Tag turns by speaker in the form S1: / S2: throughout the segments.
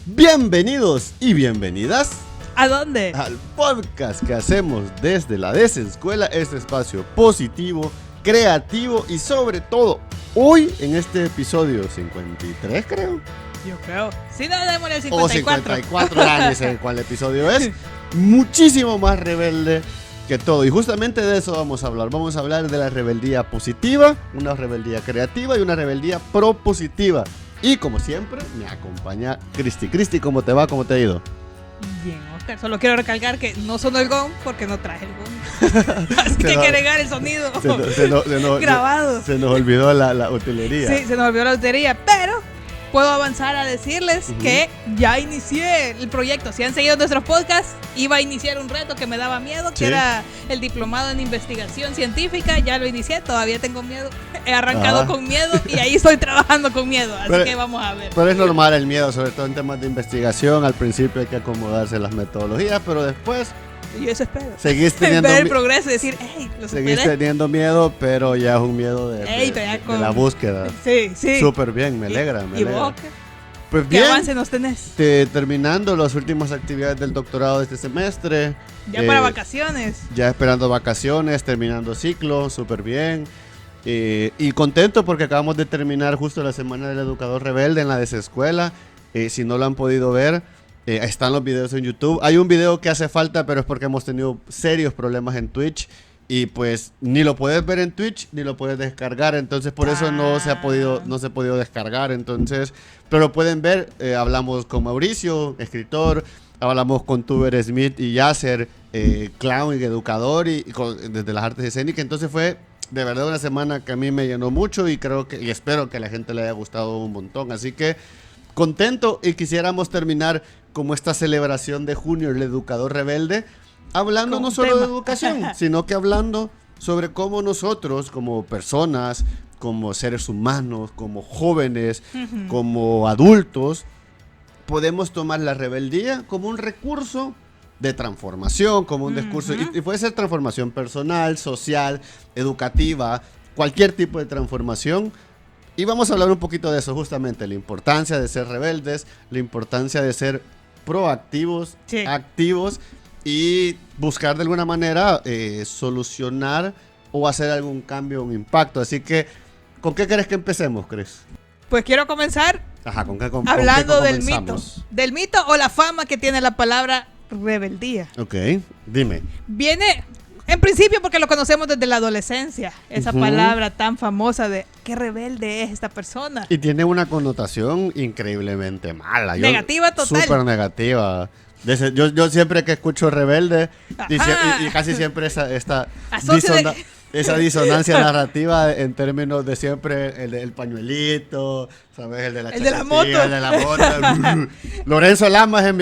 S1: Bienvenidos y bienvenidas.
S2: ¿A dónde?
S1: Al podcast que hacemos desde la Desescuela, este espacio positivo, creativo y sobre todo, hoy en este episodio 53 creo.
S2: Yo creo. Si no, démosle el 54.
S1: O 54, ya ni sé cuál episodio es. Muchísimo más rebelde que todo. Y justamente de eso vamos a hablar. Vamos a hablar de la rebeldía positiva, una rebeldía creativa y una rebeldía propositiva. Y como siempre, me acompaña Cristi. Cristi, ¿cómo te va? ¿Cómo te ha ido?
S2: Bien, Oscar. Solo quiero recalcar que no sonó el gong porque no traje el gong. Así que hay que agregar el sonido grabado.
S1: Se nos olvidó la utilería.
S2: Sí, se nos olvidó la lotería, pero puedo avanzar a decirles que ya inicié el proyecto. Si han seguido nuestros podcasts, iba a iniciar un reto que me daba miedo, que era el diplomado en investigación científica. Ya lo inicié, todavía tengo miedo. He arrancado con miedo y ahí estoy trabajando con miedo. Así que vamos a ver.
S1: Pero es normal el miedo, sobre todo en temas de investigación. Al principio hay que acomodarse las metodologías, pero después
S2: yo eso espero.
S1: Seguís teniendo
S2: ver el progreso y decir, hey, lo
S1: seguís teniendo miedo, pero ya es un miedo de la búsqueda.
S2: Sí, sí.
S1: Súper bien, me alegra.
S2: ¿Y vos?
S1: Pues
S2: ¿Qué
S1: bien,
S2: avance nos tenés?
S1: Terminando las últimas actividades del doctorado de este semestre.
S2: Ya para vacaciones.
S1: Ya esperando vacaciones, terminando ciclo, súper bien. Y contento porque acabamos de terminar justo la semana del educador rebelde en la Desescuela. Si no lo han podido ver, están los videos en YouTube. Hay un video que hace falta, pero es porque hemos tenido serios problemas en Twitch. Y pues ni lo puedes ver en Twitch, ni lo puedes descargar. Entonces por eso no se ha podido descargar. Entonces, pero lo pueden ver. Hablamos con Mauricio, escritor. Hablamos con Tuber Smith y Yasser, clown y educador desde las artes escénicas. Entonces fue de verdad una semana que a mí me llenó mucho y espero que a la gente le haya gustado un montón. Así que contento, y quisiéramos terminar como esta celebración de junio, el educador rebelde, hablando no solo de educación, sino que hablando sobre cómo nosotros como personas, como seres humanos, como jóvenes, como adultos, podemos tomar la rebeldía como un recurso de transformación, como un discurso, y puede ser transformación personal, social, educativa, cualquier tipo de transformación. Y vamos a hablar un poquito de eso, justamente, la importancia de ser rebeldes, la importancia de ser proactivos, activos, y buscar de alguna manera solucionar o hacer algún cambio, un impacto. Así que, ¿con qué crees que empecemos, Cris?
S2: Pues quiero comenzar hablando del mito. Del mito o la fama que tiene la palabra rebeldía.
S1: Ok, dime.
S2: Viene, en principio, porque lo conocemos desde la adolescencia, esa palabra tan famosa de qué rebelde es esta persona.
S1: Y tiene una connotación increíbmente mala.
S2: Negativa total.
S1: Súper negativa. Yo siempre que escucho rebelde, y casi siempre esa disonancia narrativa en términos de siempre el pañuelito, ¿sabes? El de la
S2: moto.
S1: El de la moto. Lorenzo Lamas es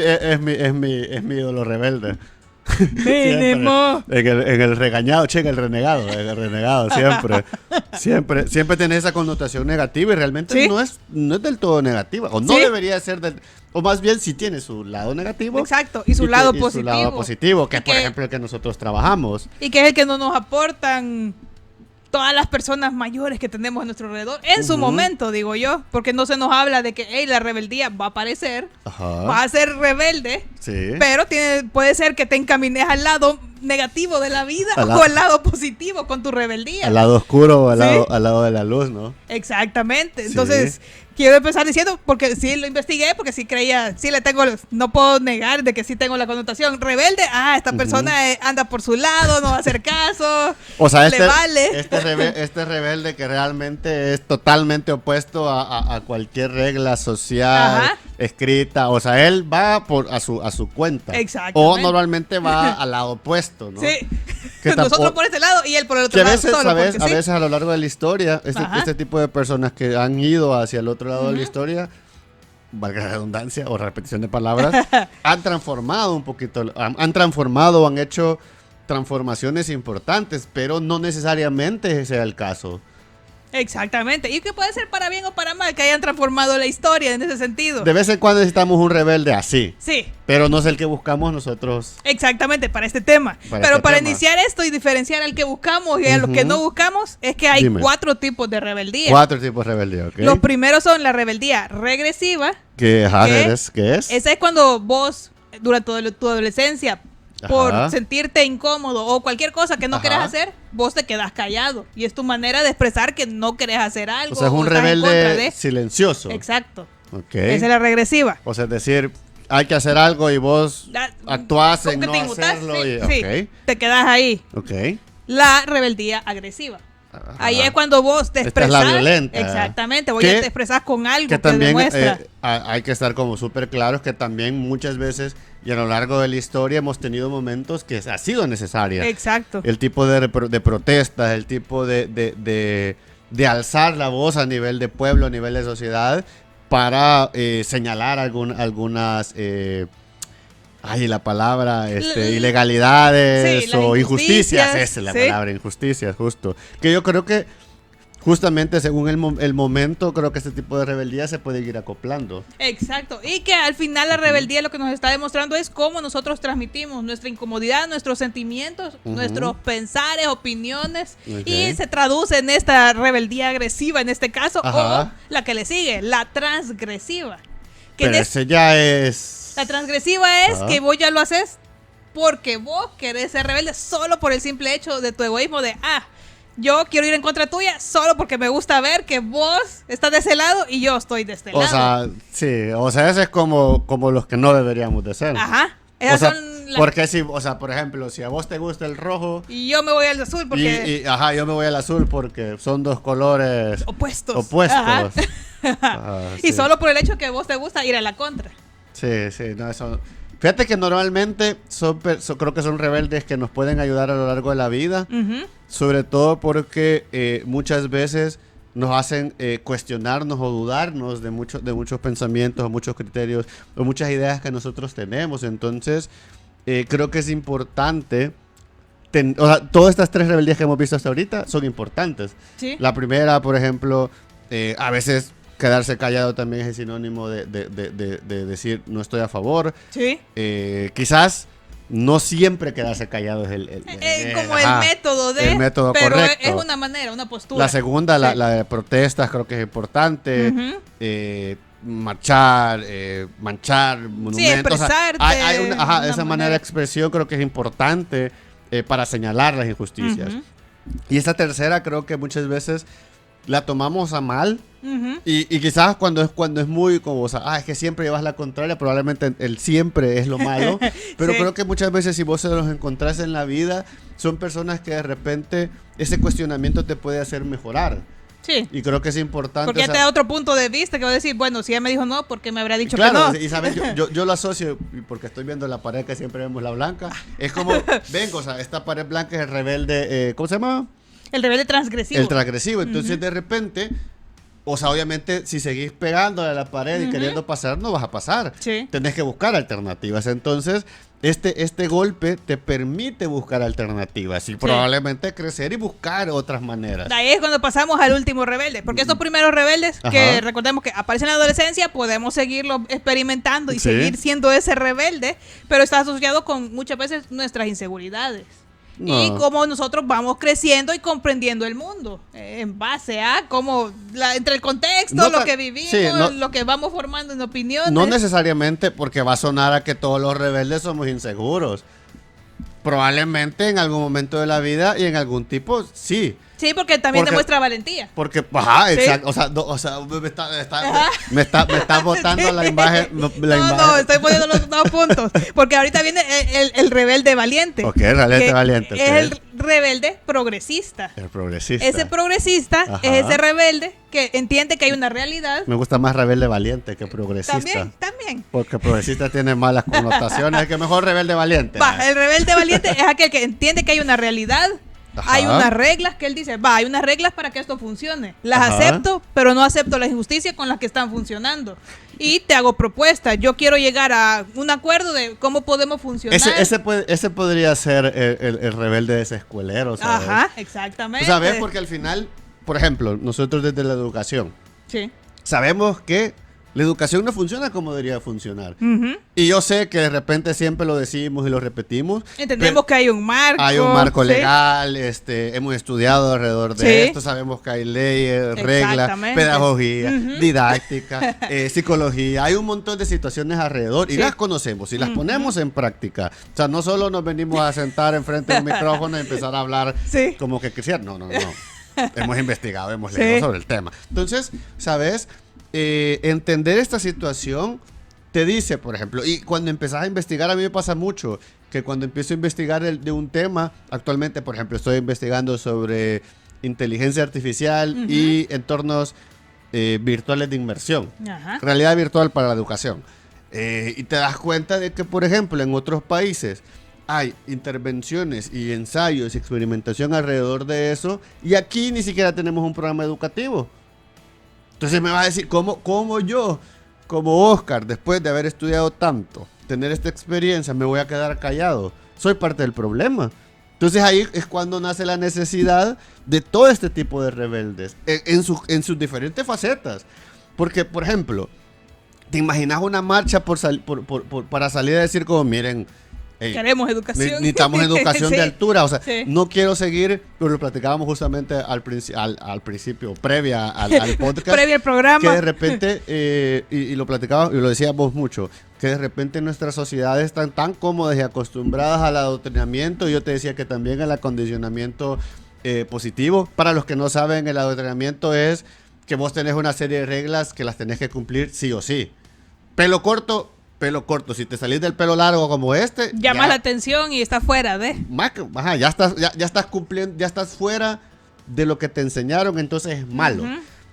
S1: mi ídolo rebelde.
S2: Mínimo.
S1: En el regañado, en el renegado, siempre tiene esa connotación negativa, y realmente no es del todo negativa, o no debería ser o más bien sí tiene su lado negativo.
S2: Exacto, y su lado positivo.
S1: Su lado positivo, que es por ejemplo el que nosotros trabajamos.
S2: Y que es el que no nos aportan todas las personas mayores que tenemos a nuestro alrededor, en su momento, digo yo, porque no se nos habla de que la rebeldía va a aparecer, va a ser rebelde, pero puede ser que te encamines al lado negativo de la vida o al lado positivo con tu rebeldía.
S1: Al lado oscuro o al lado de la luz, ¿no?
S2: Exactamente. Entonces, quiero empezar diciendo, porque sí lo investigué, porque sí creía, no puedo negar de que sí tengo la connotación rebelde. Esta persona anda por su lado, no va a hacer caso,
S1: o sea,
S2: le vale.
S1: Este rebelde que realmente es totalmente opuesto a cualquier regla social escrita. O sea, él va a su cuenta.
S2: Exactamente.
S1: O normalmente va al lado opuesto, ¿no?
S2: Sí. Nosotros por este lado y él por el otro lado.
S1: A veces a lo largo de la historia, este tipo de personas que han ido hacia el otro lado de la historia, valga la redundancia o repetición de palabras, han transformado un poquito, han hecho transformaciones importantes, pero no necesariamente ese sea el caso.
S2: Exactamente. Y que puede ser para bien o para mal, que hayan transformado la historia en ese sentido.
S1: De vez en cuando necesitamos un rebelde así.
S2: Sí.
S1: Pero no es el que buscamos nosotros.
S2: Exactamente, para este tema. Pero para iniciar esto y diferenciar al que buscamos y a lo que no buscamos, es que hay 4 tipos de rebeldía.
S1: 4 tipos de rebeldía, ok.
S2: Los primeros son la rebeldía regresiva.
S1: ¿Qué es?
S2: Esa es cuando vos, durante tu adolescencia, por sentirte incómodo o cualquier cosa que no querés hacer, vos te quedás callado. Y es tu manera de expresar que no querés hacer algo.
S1: O sea, es un rebelde silencioso.
S2: Exacto.
S1: Okay.
S2: Esa es la regresiva.
S1: O sea, es decir, hay que hacer algo y vos actuás en no hacerlo.
S2: Sí, te quedás ahí.
S1: Okay.
S2: La rebeldía agresiva. Ahí es cuando vos te expresás.
S1: Esta es la violenta.
S2: Exactamente, vos ya te expresás con algo que
S1: también,
S2: demuestra.
S1: Hay que estar como súper claros que también muchas veces y a lo largo de la historia hemos tenido momentos que ha sido necesaria.
S2: Exacto.
S1: El tipo de protestas, el tipo de alzar la voz a nivel de pueblo, a nivel de sociedad, para señalar algunas... la palabra, ilegalidades o injusticias. Esa es la palabra, injusticias, justo. Que yo creo que justamente según el momento, creo que este tipo de rebeldía se puede ir acoplando.
S2: Exacto. Y que al final la rebeldía lo que nos está demostrando es cómo nosotros transmitimos nuestra incomodidad, nuestros sentimientos, nuestros pensares, opiniones. Y se traduce en esta rebeldía agresiva en este caso, o la que le sigue, la transgresiva.
S1: Pero ese ya es...
S2: La transgresiva es que vos ya lo haces porque vos querés ser rebelde solo por el simple hecho de tu egoísmo de, yo quiero ir en contra tuya solo porque me gusta ver que vos estás de ese lado y yo estoy de este lado.
S1: O sea, ese es como los que no deberíamos de ser.
S2: Ajá.
S1: Porque por ejemplo, si a vos te gusta el rojo
S2: y yo me voy al azul porque...
S1: yo me voy al azul porque son dos colores
S2: opuestos.
S1: Y
S2: solo por el hecho que a vos te gusta ir a la contra.
S1: Sí, no, eso... Fíjate que normalmente creo que son rebeldes que nos pueden ayudar a lo largo de la vida, sobre todo porque muchas veces nos hacen cuestionarnos o dudarnos de muchos pensamientos o muchos criterios o muchas ideas que nosotros tenemos. Entonces, creo que es importante... todas estas 3 rebeldías que hemos visto hasta ahorita son importantes. ¿Sí? La primera, por ejemplo, a veces... Quedarse callado también es el sinónimo de decir no estoy a favor.
S2: Sí.
S1: Quizás no siempre quedarse callado es el
S2: método
S1: el método
S2: pero
S1: correcto.
S2: Es una manera, una postura.
S1: La segunda, la de protestas, creo que es importante. Marchar, manchar monumentos.
S2: Sí, expresarte.
S1: Esa manera de expresión creo que es importante para señalar las injusticias. Y esta tercera creo que muchas veces la tomamos a mal. Y quizás cuando es muy como, es que siempre llevas la contraria, probablemente el siempre es lo malo, pero creo que muchas veces si vos se los encontrás en la vida, son personas que de repente ese cuestionamiento te puede hacer mejorar.
S2: Sí.
S1: Y creo que es importante.
S2: Porque ya te da otro punto de vista que va a decir, bueno, si ella me dijo no, ¿por qué me habría dicho que no?
S1: Claro, y sabes, yo lo asocio, porque estoy viendo la pared que siempre vemos la blanca, es como, esta pared blanca es el rebelde, ¿cómo se llama?
S2: El rebelde transgresivo.
S1: El transgresivo, entonces de repente... obviamente, si seguís pegándole a la pared y queriendo pasar, no vas a pasar.
S2: Sí.
S1: Tenés que buscar alternativas. Entonces, este golpe te permite buscar alternativas y probablemente crecer y buscar otras maneras.
S2: Ahí es cuando pasamos al último rebelde. Porque estos primeros rebeldes, que recordemos que aparecen en la adolescencia, podemos seguirlo experimentando y seguir siendo ese rebelde, pero está asociado con muchas veces nuestras inseguridades. Y cómo nosotros vamos creciendo y comprendiendo el mundo en base a cómo entre el contexto, lo que vivimos, lo que vamos formando en opiniones.
S1: No necesariamente porque va a sonar a que todos los rebeldes somos inseguros. Probablemente en algún momento de la vida y en algún tipo, sí.
S2: Sí, porque también demuestra valentía.
S1: Porque, exacto. Me está botando la imagen.
S2: No, estoy poniendo los 2 puntos. Porque ahorita viene el rebelde valiente.
S1: Ok, el rebelde valiente.
S2: Es el rebelde progresista.
S1: El progresista.
S2: Ese progresista es ese rebelde que entiende que hay una realidad.
S1: Me gusta más rebelde valiente que progresista.
S2: También.
S1: Porque progresista tiene malas connotaciones. Es que mejor rebelde valiente.
S2: El rebelde valiente es aquel que entiende que hay una realidad. Hay unas reglas que él dice, hay unas reglas para que esto funcione. Las acepto, pero no acepto la injusticia con las que están funcionando. Y te hago propuestas. Yo quiero llegar a un acuerdo de cómo podemos funcionar.
S1: Ese podría ser el rebelde desescuelero, ¿sabes?
S2: Exactamente.
S1: ¿Sabes? Porque al final por ejemplo, nosotros desde la educación,
S2: sí,
S1: sabemos que la educación no funciona como debería funcionar.
S2: Uh-huh.
S1: Y yo sé que de repente siempre lo decimos y lo repetimos.
S2: Entendemos que hay un marco.
S1: Hay un marco
S2: ¿sí?
S1: legal, hemos estudiado alrededor de
S2: ¿sí?
S1: esto, sabemos que hay leyes, reglas, pedagogía, uh-huh. didáctica, psicología. Hay un montón de situaciones alrededor y las conocemos y las ponemos en práctica. O sea, no solo nos venimos a sentar enfrente de un micrófono y empezar a hablar como que quisiera. No. Hemos investigado, hemos leído sobre el tema. Entonces, ¿sabes? Entender esta situación te dice, por ejemplo, y cuando empezás a investigar, a mí me pasa mucho que cuando empiezo a investigar de un tema, actualmente, por ejemplo, estoy investigando sobre inteligencia artificial y entornos virtuales de inmersión, realidad virtual para la educación. Y te das cuenta de que, por ejemplo, en otros países hay intervenciones y ensayos y experimentación alrededor de eso, y aquí ni siquiera tenemos un programa educativo. Entonces me vas a decir, ¿cómo yo, como Oscar, después de haber estudiado tanto, tener esta experiencia, me voy a quedar callado? Soy parte del problema. Entonces ahí es cuando nace la necesidad de todo este tipo de rebeldes, en sus diferentes facetas. Porque, por ejemplo, ¿te imaginas una marcha para salir a decir como, miren,
S2: queremos educación.
S1: Necesitamos educación de altura. O sea, no quiero seguir, pero lo platicábamos justamente al principio, previa al podcast.
S2: Previa al programa.
S1: Que de repente, y lo platicábamos y lo decíamos mucho, que de repente nuestras sociedades están tan cómodas y acostumbradas al adoctrinamiento. Yo te decía que también el acondicionamiento positivo. Para los que no saben, el adoctrinamiento es que vos tenés una serie de reglas que las tenés que cumplir sí o sí. Pelo corto, si te salís del pelo largo como este,
S2: llamas la atención y estás fuera de.
S1: Ya estás cumpliendo, ya estás fuera de lo que te enseñaron, entonces es malo.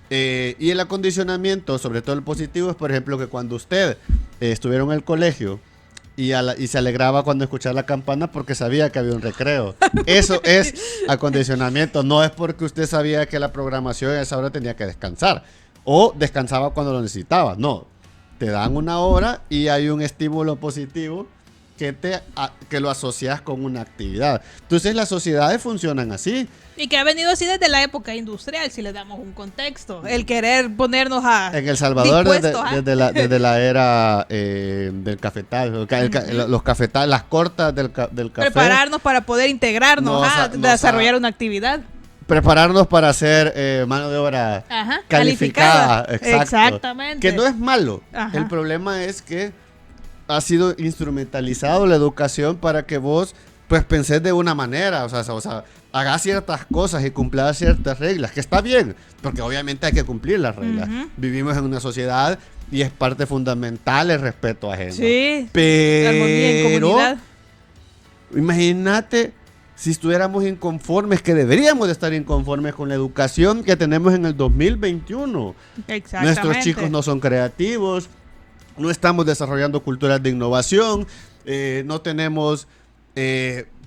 S1: Y el acondicionamiento, sobre todo el positivo, es por ejemplo que cuando usted estuviera en el colegio y se alegraba cuando escuchaba la campana porque sabía que había un recreo. Eso es acondicionamiento, no es porque usted sabía que la programación a esa hora tenía que descansar o descansaba cuando lo necesitaba, no. Te dan una hora y hay un estímulo positivo que lo asocias con una actividad. Entonces las sociedades funcionan así.
S2: Y que ha venido así desde la época industrial, si le damos un contexto. El querer ponernos a...
S1: En El Salvador, desde la era del cafetal, los cafetales, las cortas del café.
S2: Prepararnos para poder integrarnos, desarrollar una actividad.
S1: Prepararnos para hacer mano de obra calificada.
S2: Exactamente.
S1: Que no es malo. El problema es que ha sido instrumentalizado la educación para que vos pues pensés de una manera, o sea, hagas ciertas cosas y cumplas ciertas reglas, que está bien, porque obviamente hay que cumplir las reglas. Vivimos en una sociedad y es parte fundamental el respeto ajeno.
S2: Sí.
S1: Pero
S2: armonía en comunidad.
S1: Imagínate si estuviéramos inconformes, que deberíamos de estar inconformes con la educación que tenemos en el 2021.
S2: Exactamente.
S1: Nuestros chicos no son creativos, no estamos desarrollando culturas de innovación, no tenemos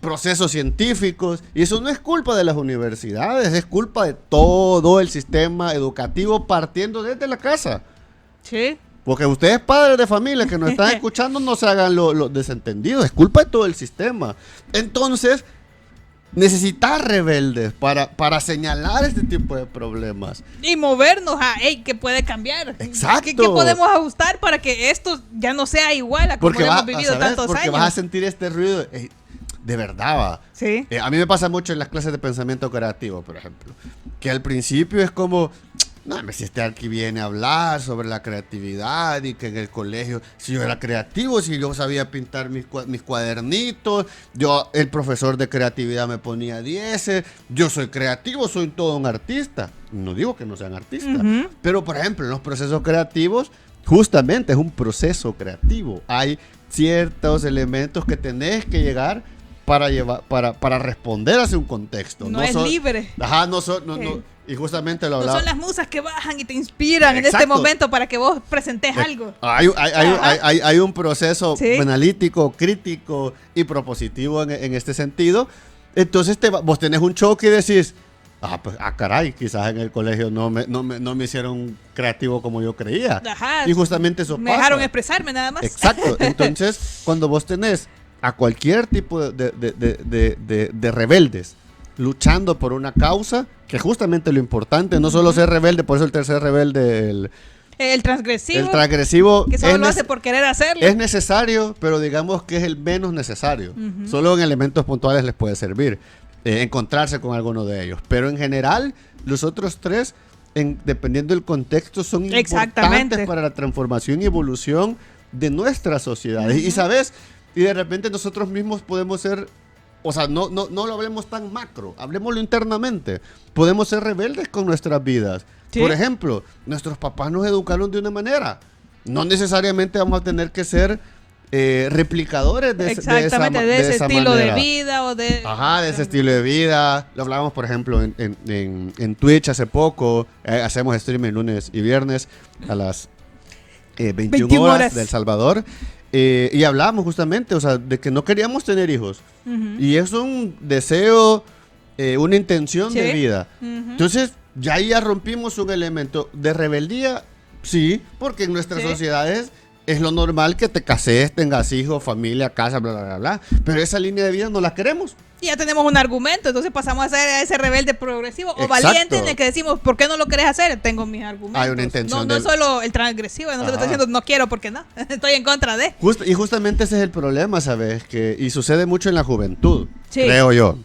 S1: procesos científicos, y eso no es culpa de las universidades, es culpa de todo el sistema educativo partiendo desde la casa.
S2: Sí.
S1: Porque ustedes, padres de familia que nos están escuchando, no se hagan los desentendidos, es culpa de todo el sistema. Entonces, necesitas rebeldes para señalar este tipo de problemas.
S2: Y movernos a, ¿qué puede cambiar?
S1: Exacto.
S2: ¿Qué podemos ajustar para que esto ya no sea igual a como hemos vivido tantos años?
S1: Porque vas a sentir este ruido, de verdad va.
S2: Sí.
S1: A mí me pasa mucho en las clases de pensamiento creativo, por ejemplo, que al principio es como... No, si este aquí viene a hablar sobre la creatividad y que en el colegio, si yo era creativo, si yo sabía pintar mis cuadernitos, el profesor de creatividad me ponía 10, yo soy creativo, soy todo un artista. No digo que no sean artistas, pero por ejemplo en los procesos creativos, justamente es un proceso creativo. Hay ciertos elementos que tenés que llegar para responder hacia un contexto.
S2: No es libre.
S1: Ajá, no. Y justamente lo hablaba.
S2: No son las musas que bajan y te inspiran en este momento para que vos presentes algo.
S1: Hay un proceso analítico, crítico y propositivo en este sentido. Entonces vos tenés un choque y decís, caray, quizás en el colegio no me hicieron creativo como yo creía.
S2: Ajá,
S1: y justamente eso
S2: me dejaron expresarme nada más.
S1: Exacto. Entonces, cuando vos tenés a cualquier tipo de rebeldes luchando por una causa, que justamente lo importante, no solo ser rebelde, por eso el tercer rebelde,
S2: el transgresivo.
S1: El transgresivo
S2: que solo lo hace por querer hacerlo.
S1: Es necesario, pero digamos que es el menos necesario. Solo en elementos puntuales les puede servir encontrarse con alguno de ellos. Pero en general, los otros tres, dependiendo del contexto, son importantes para la transformación y evolución de nuestras sociedades. Y sabes, y de repente nosotros mismos podemos ser, o sea, no lo hablemos tan macro, hablemoslo internamente. Podemos ser rebeldes con nuestras vidas. ¿Sí? Por ejemplo, nuestros papás nos educaron de una manera. No necesariamente vamos a tener que ser replicadores de ese estilo
S2: manera. De vida o de...
S1: Ajá, de ese estilo de vida. Lo hablábamos, por ejemplo, en Twitch hace poco. Hacemos streaming lunes y viernes a las 21 horas de El Salvador. Y hablábamos justamente, o sea, de que no queríamos tener hijos. Y es un deseo, una intención de vida. Entonces, ya rompimos un elemento de rebeldía, sí, porque en nuestras sociedades es lo normal que te cases, tengas hijos, familia, casa, bla, bla, bla, bla. Pero esa línea de vida no la queremos.
S2: Y ya tenemos un argumento, entonces pasamos a ser ese rebelde progresivo o valiente en el que decimos, ¿por qué no lo querés hacer? Tengo mis argumentos.
S1: Hay una intención.
S2: No solo el transgresivo, no se lo estoy diciendo, no quiero porque no, estoy en contra de.
S1: Y justamente ese es el problema, ¿sabes? Y sucede mucho en la juventud, creo yo.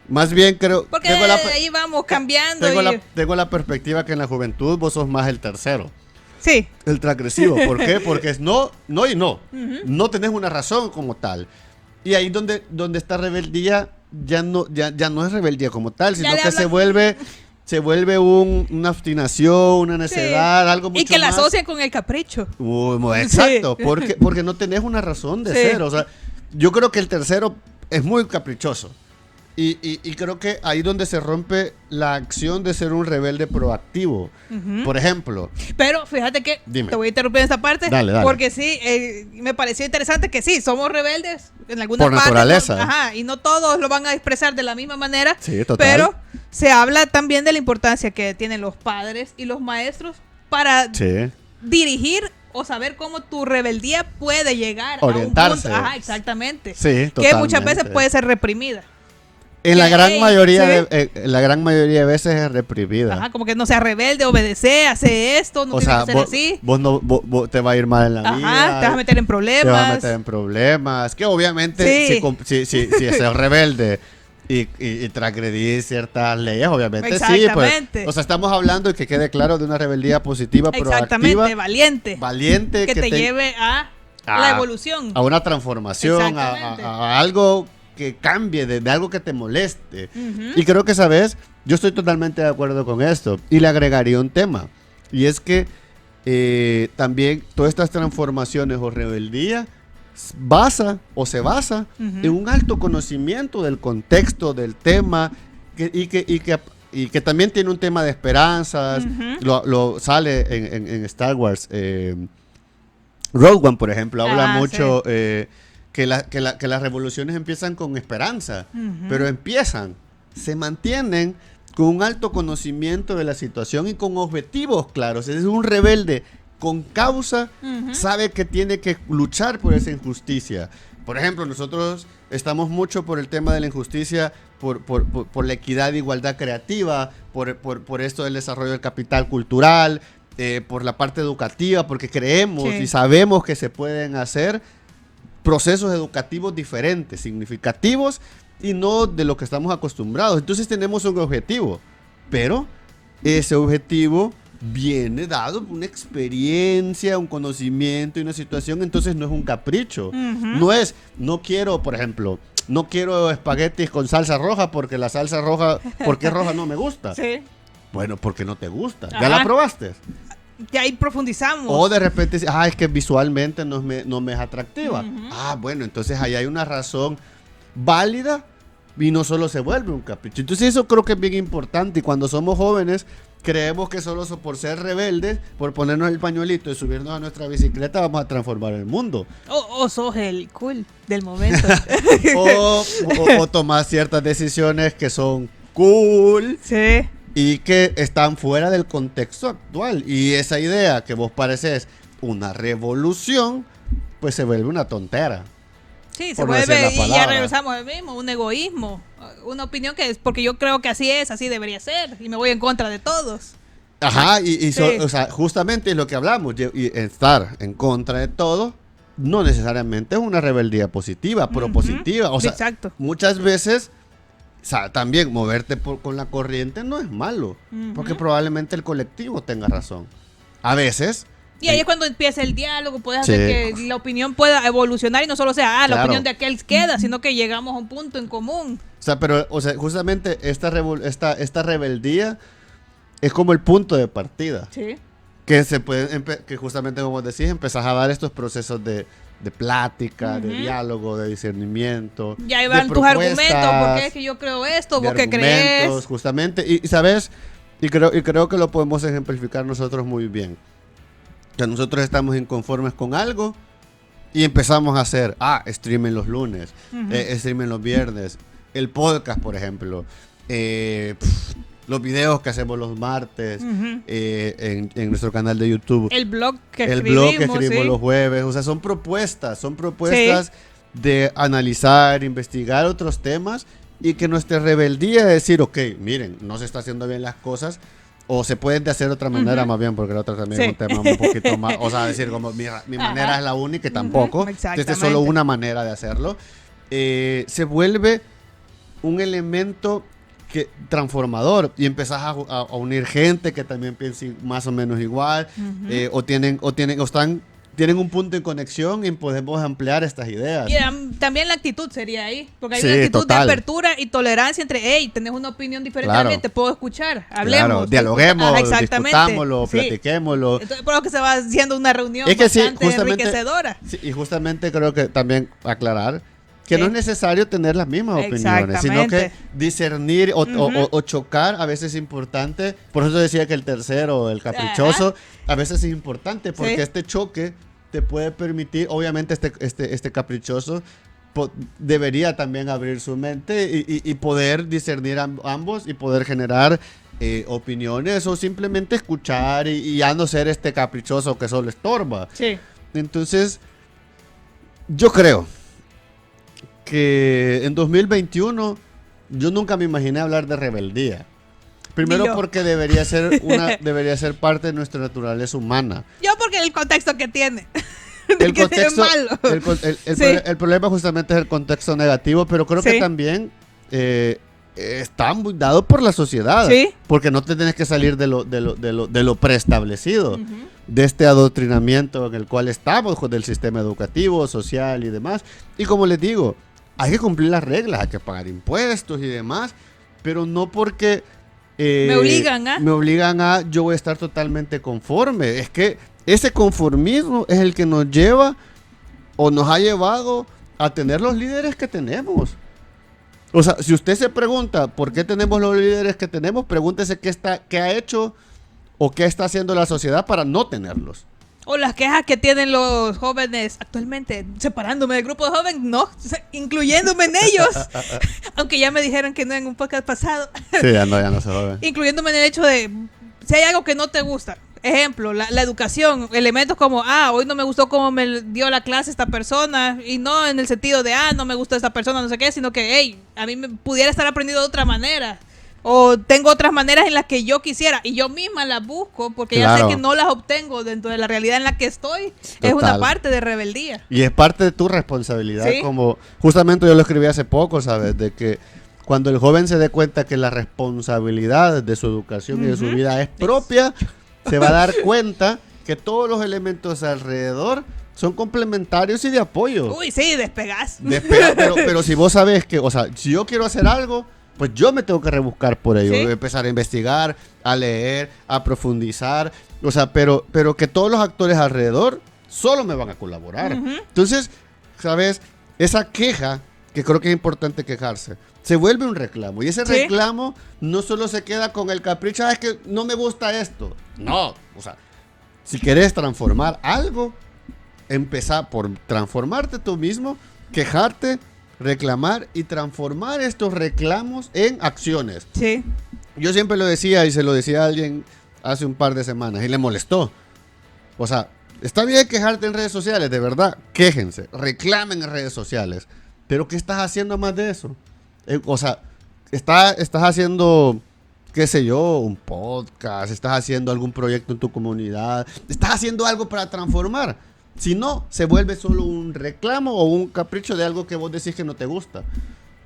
S1: Más bien creo...
S2: Porque ahí vamos cambiando.
S1: Tengo la perspectiva que en la juventud vos sos más el tercero.
S2: Sí.
S1: El transgresivo. ¿Por qué? Porque es no y no. No tenés una razón como tal. Y ahí donde esta rebeldía ya no es rebeldía como tal, sino que se vuelve una obstinación, una necedad, algo mucho más.
S2: Y que la asocian con el capricho.
S1: Exacto. Porque no tenés una razón de ser. O sea, yo creo que el tercero es muy caprichoso. Y creo que ahí donde se rompe la acción de ser un rebelde proactivo. Por ejemplo.
S2: Pero fíjate que te voy a interrumpir en esta parte.
S1: Dale.
S2: Porque sí, me pareció interesante que sí, somos rebeldes en algunas partes.
S1: Por naturaleza.
S2: Y no todos lo van a expresar de la misma manera.
S1: Sí, total.
S2: Pero se habla también de la importancia que tienen los padres y los maestros para dirigir o saber cómo tu rebeldía puede llegar
S1: orientarse.
S2: A un punto. Ajá, exactamente.
S1: Sí, totalmente.
S2: Que muchas veces puede ser reprimida.
S1: En la gran mayoría de veces es reprimida.
S2: Ajá, como que no sea rebelde, obedece, hace esto, no tiene que ser así.
S1: Vos te va a ir mal en la vida.
S2: Te vas a meter en problemas.
S1: Te vas a meter en problemas. Que obviamente si es rebelde y transgredís ciertas leyes, obviamente sí. Pues, o sea, estamos hablando, y que quede claro, de una rebeldía positiva, proactiva. Valiente.
S2: Que te lleve a la evolución.
S1: A una transformación, a algo que cambie, de algo que te moleste. Y creo que, ¿sabes? Yo estoy totalmente de acuerdo con esto. Y le agregaría un tema. Y es que también todas estas transformaciones o rebeldía se basa en un alto conocimiento del contexto, del tema, y que también tiene un tema de esperanzas. Lo sale en Star Wars. Rogue One, por ejemplo, habla mucho... Que las revoluciones empiezan con esperanza, pero se mantienen con un alto conocimiento de la situación y con objetivos claros. Es un rebelde con causa, sabe que tiene que luchar por esa injusticia. Por ejemplo, nosotros estamos mucho por el tema de la injusticia, por la equidad e igualdad creativa, por esto del desarrollo del capital cultural, por la parte educativa, porque creemos y sabemos que se pueden hacer procesos educativos diferentes, significativos y no de lo que estamos acostumbrados. Entonces tenemos un objetivo, pero ese objetivo viene dado por una experiencia, un conocimiento y una situación. Entonces no es un capricho. No quiero, por ejemplo, no quiero espaguetis con salsa roja porque la salsa roja, porque roja no me gusta. Sí. Bueno, porque no te gusta. ¿Ya la probaste?
S2: Ya ahí profundizamos.
S1: O de repente, es que visualmente no me es atractiva. Bueno, entonces ahí hay una razón válida y no solo se vuelve un capricho. Entonces eso creo que es bien importante, y cuando somos jóvenes creemos que solo por ser rebeldes, por ponernos el pañuelito y subirnos a nuestra bicicleta vamos a transformar el mundo.
S2: O sos el cool del momento.
S1: o tomar ciertas decisiones que son cool.
S2: Sí.
S1: Y que están fuera del contexto actual. Y esa idea que vos pareces una revolución, pues se vuelve una tontera.
S2: Sí, se vuelve, y ya regresamos al mismo, un egoísmo, una opinión que es, porque yo creo que así es, así debería ser, y me voy en contra de todos.
S1: Ajá, o sea, justamente es lo que hablamos, y estar en contra de todo, no necesariamente es una rebeldía positiva, propositiva, o sea,
S2: exacto.
S1: Muchas veces, o sea, también moverte con la corriente no es malo, porque probablemente el colectivo tenga razón. A veces...
S2: Y ahí es cuando empieza el diálogo, puedes hacer que la opinión pueda evolucionar y no solo sea, la opinión de aquel queda, sino que llegamos a un punto en común.
S1: O sea, pero, justamente esta rebeldía es como el punto de partida.
S2: Sí.
S1: Que se puede, que justamente como decís, empezás a dar estos procesos de plática, de diálogo, de discernimiento.
S2: Ya ahí van tus argumentos, ¿por qué es que yo creo esto? ¿Vos qué crees?
S1: Justamente, y sabes, y creo que lo podemos ejemplificar nosotros muy bien. Que nosotros estamos inconformes con algo y empezamos a hacer, streaming los lunes, streaming los viernes, el podcast, por ejemplo, los videos que hacemos los martes en nuestro canal de YouTube.
S2: El blog que escribimos
S1: los jueves. O sea, son propuestas de analizar, investigar otros temas y que nuestra rebeldía es decir, ok, miren, no se está haciendo bien las cosas. O se pueden de hacer de otra manera más bien, porque la otra también es un tema un poquito más, o sea, decir como mi manera es la única y tampoco. Esta es solo una manera de hacerlo. Se vuelve un elemento transformador y empezás a unir gente que también piensa más o menos igual, o tienen un punto de conexión y podemos ampliar estas ideas.
S2: Y también la actitud sería ahí, porque hay una actitud de apertura y tolerancia entre, hey, tenés una opinión diferente a mí, te puedo escuchar, hablemos.
S1: Claro, dialoguemos, discutámoslo, platiquémoslo.
S2: Entonces, por lo que se va haciendo una reunión bastante enriquecedora.
S1: Sí, y justamente creo que también aclarar que no es necesario tener las mismas opiniones, sino que discernir o chocar a veces es importante. Por eso decía que el tercero, el caprichoso, a veces es importante porque este choque te puede permitir, obviamente este caprichoso debería también abrir su mente y poder discernir ambos y poder generar opiniones o simplemente escuchar y ya no ser este caprichoso que solo estorba.
S2: Sí.
S1: Entonces, yo creo que en 2021 yo nunca me imaginé hablar de rebeldía. Primero porque debería ser parte de nuestra naturaleza humana.
S2: Yo porque el contexto que tiene.
S1: El contexto malo. El problema justamente es el contexto negativo, pero creo que también está muy dado por la sociedad. ¿Sí? Porque no te tienes que salir de lo preestablecido, de este adoctrinamiento en el cual estamos, del sistema educativo, social y demás. Y como les digo, hay que cumplir las reglas, hay que pagar impuestos y demás, pero no porque me obligan a yo voy a estar totalmente conforme. Es que ese conformismo es el que nos lleva o nos ha llevado a tener los líderes que tenemos. O sea, si usted se pregunta por qué tenemos los líderes que tenemos, pregúntese qué ha hecho o qué está haciendo la sociedad para no tenerlos.
S2: O las quejas que tienen los jóvenes actualmente, separándome del grupo de jóvenes, no, incluyéndome en ellos. Aunque ya me dijeron que no en un podcast pasado.
S1: Sí, ya no se joven.
S2: Incluyéndome en el hecho de, si hay algo que no te gusta, ejemplo, la educación, elementos como, hoy no me gustó cómo me dio la clase esta persona, y no en el sentido de, no me gusta esta persona, no sé qué, sino que, hey, a mí me pudiera estar aprendiendo de otra manera. O tengo otras maneras en las que yo quisiera y yo misma las busco porque ya sé que no las obtengo dentro de la realidad en la que estoy. Total. Es una parte de rebeldía.
S1: Y es parte de tu responsabilidad. ¿Sí? Como justamente yo lo escribí hace poco, ¿sabes? De que cuando el joven se dé cuenta que la responsabilidad de su educación y de su vida es propia, se va a dar cuenta que todos los elementos alrededor son complementarios y de apoyo.
S2: Uy, sí, despegás.
S1: Pero si vos sabés que, o sea, si yo quiero hacer algo, pues yo me tengo que rebuscar por ello, ¿sí? Empezar a investigar, a leer, a profundizar, o sea, pero que todos los actores alrededor solo me van a colaborar. Entonces, ¿sabes? Esa queja, que creo que es importante quejarse, se vuelve un reclamo. Y ese reclamo no solo se queda con el capricho, es que no me gusta esto. No, o sea, si querés transformar algo, empezá por transformarte tú mismo, quejarte, reclamar y transformar estos reclamos en acciones.
S2: Sí.
S1: Yo siempre lo decía y se lo decía a alguien hace un par de semanas y le molestó. O sea, Está bien quejarte en redes sociales, de verdad, quéjense, reclamen en redes sociales. Pero ¿qué estás haciendo más de eso? O sea, estás haciendo, qué sé yo, un podcast, estás haciendo algún proyecto en tu comunidad, estás haciendo algo para transformar. Si no, se vuelve solo un reclamo o un capricho de algo que vos decís que no te gusta.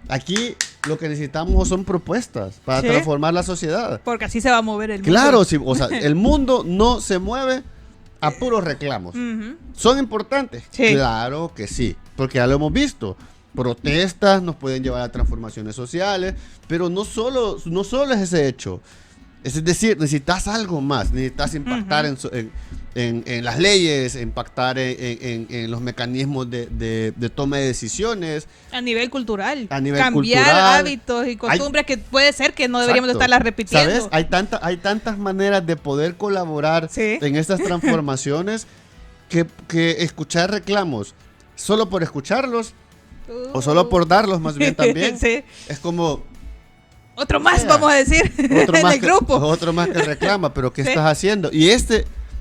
S1: Aquí lo que necesitamos son propuestas para transformar la sociedad.
S2: Porque así se va a mover el mundo.
S1: Claro, sí, o sea, el mundo no se mueve a puros reclamos. ¿Son importantes?
S2: Sí.
S1: Claro que sí, porque ya lo hemos visto. Protestas nos pueden llevar a transformaciones sociales, pero no solo es ese hecho. Es decir, necesitas algo más, necesitas impactar en las leyes, impactar en los mecanismos de toma de decisiones.
S2: A nivel cultural.
S1: Cambiar
S2: hábitos y costumbres que puede ser que no deberíamos estarlas repitiendo.
S1: ¿Sabes? Hay tantas maneras de poder colaborar en estas transformaciones que escuchar reclamos solo por escucharlos o solo por darlos más bien también es como...
S2: Otro más, vamos a decir, en el grupo.
S1: Otro más que reclama, pero ¿qué estás haciendo? Y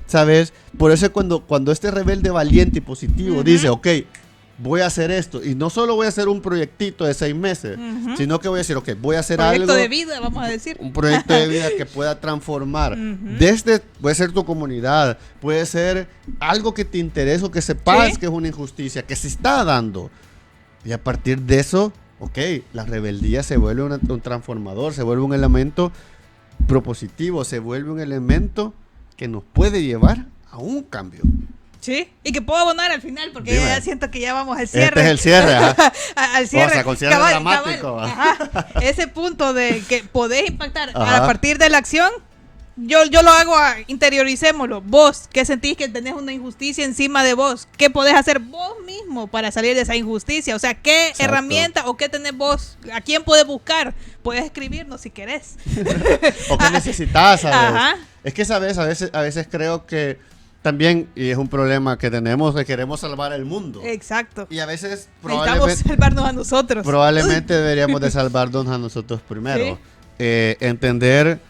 S1: ¿sabes? Por eso cuando este rebelde valiente y positivo dice, ok, voy a hacer esto, y no solo voy a hacer un proyectito de 6 meses, sino que voy a decir, ok, voy a hacer
S2: proyecto
S1: algo.
S2: De vida, vamos a decir.
S1: Un proyecto de vida que pueda transformar. Puede ser tu comunidad, puede ser algo que te interese o que sepas que es una injusticia, que se está dando. Y a partir de eso... Ok, la rebeldía se vuelve un transformador, se vuelve un elemento propositivo, se vuelve un elemento que nos puede llevar a un cambio.
S2: Sí, y que puedo abonar al final, porque ya siento que ya vamos al cierre.
S1: Este es el cierre,
S2: al cierre.
S1: O sea, con cierre dramático.
S2: Ese punto de que podés impactar a partir de la acción, yo lo hago, interioricémoslo. Vos, ¿qué sentís que tenés una injusticia encima de vos? ¿Qué podés hacer vos mismo para salir de esa injusticia? O sea, ¿qué herramienta o qué tenés vos? ¿A quién podés buscar? Puedes escribirnos si querés.
S1: O qué necesitas, ¿sabes? Es que, ¿sabes? A veces creo que también, y es un problema que tenemos, que queremos salvar el mundo.
S2: Exacto.
S1: Y a veces
S2: necesitamos salvarnos a nosotros.
S1: Probablemente deberíamos de salvarnos a nosotros primero. Entender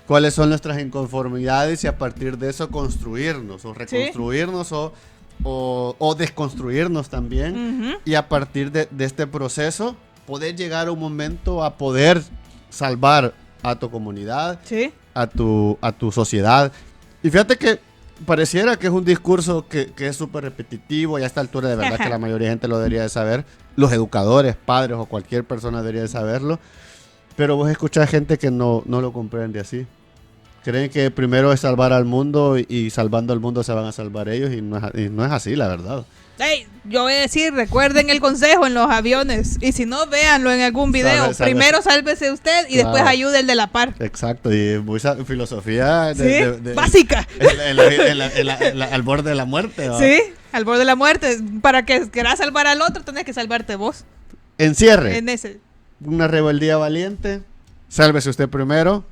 S1: cuáles son nuestras inconformidades y a partir de eso construirnos o reconstruirnos o desconstruirnos también. Y a partir de este proceso poder llegar a un momento a poder salvar a tu comunidad, a tu sociedad. Y fíjate que pareciera que es un discurso que es súper repetitivo y a esta altura de verdad que la mayoría de gente lo debería de saber. Los educadores, padres o cualquier persona debería de saberlo. Pero vos escuchás gente que no lo comprende así. Creen que primero es salvar al mundo y salvando al mundo se van a salvar ellos y no es así, la verdad.
S2: Hey, yo voy a decir, recuerden el consejo en los aviones y si no, véanlo en algún video. Primero sálvese usted y después ayude el de la par.
S1: Exacto, y mucha filosofía
S2: básica.
S1: Al borde de la muerte. ¿no?
S2: Sí, al borde de la muerte. Para que quieras salvar al otro, tenés que salvarte vos.
S1: Encierre.
S2: En ese.
S1: Una rebeldía valiente. Sálvese usted primero.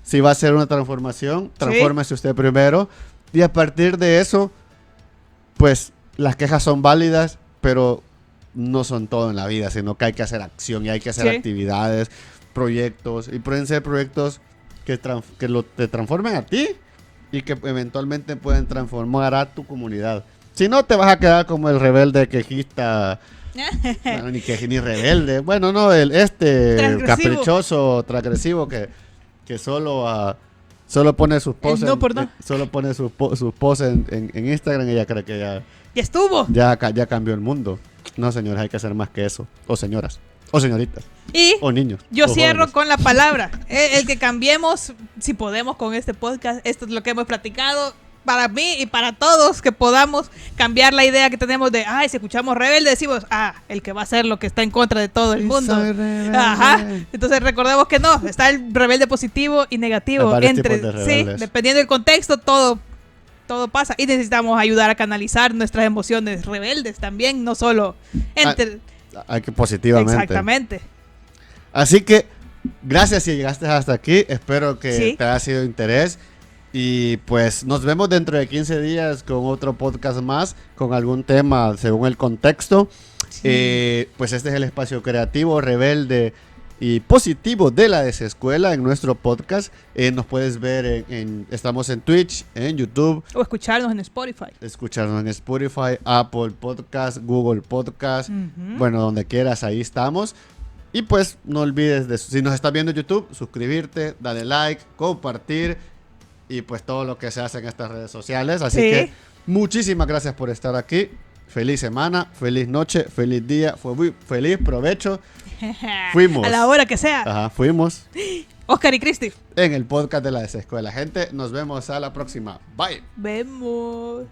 S1: Si va a ser una transformación, transfórmese usted primero. Y a partir de eso, pues las quejas son válidas, pero no son todo en la vida, sino que hay que hacer acción y hay que hacer actividades, proyectos. Y pueden ser proyectos que te transformen a ti y que eventualmente pueden transformar a tu comunidad. Si no, te vas a quedar como el rebelde quejista. Bueno, ni rebelde. Bueno, no, caprichoso, transgresivo que solo pone sus posts sus posts en Instagram y ya cree que ya
S2: estuvo.
S1: Ya cambió el mundo. No, señores, hay que hacer más que eso. O señoras, o señoritas.
S2: Y
S1: o niños.
S2: Yo cierro jóvenes con la palabra. El que cambiemos, si podemos, con este podcast. Esto es lo que hemos platicado. Para mí y para todos, que podamos cambiar la idea que tenemos de, si escuchamos rebelde, decimos, el que va a hacer lo que está en contra de todo el mundo. Entonces recordemos que no, está el rebelde positivo y negativo. Dependiendo del contexto, todo pasa. Y necesitamos ayudar a canalizar nuestras emociones rebeldes también, no solo
S1: hay que positivamente.
S2: Exactamente.
S1: Así que, gracias si llegaste hasta aquí. Espero que te haya sido de interés. Y pues nos vemos dentro de 15 días con otro podcast más, con algún tema según el contexto. Pues este es el espacio creativo rebelde y positivo de la Desescuela en nuestro podcast. Nos puedes ver, estamos en Twitch, en YouTube.
S2: O escucharnos en Spotify.
S1: Escucharnos en Spotify, Apple Podcast, Google Podcast. Bueno, donde quieras, ahí estamos. Y pues no olvides, si nos estás viendo en YouTube, suscribirte, darle like, compartir y pues todo lo que se hace en estas redes sociales. Así que muchísimas gracias por estar aquí. Feliz semana, feliz noche, feliz día, feliz provecho. Fuimos.
S2: A la hora que sea.
S1: Ajá, fuimos.
S2: Oscar y Cristi.
S1: En el podcast de la Desescuela. Gente, nos vemos a la próxima. Bye.
S2: Vemos.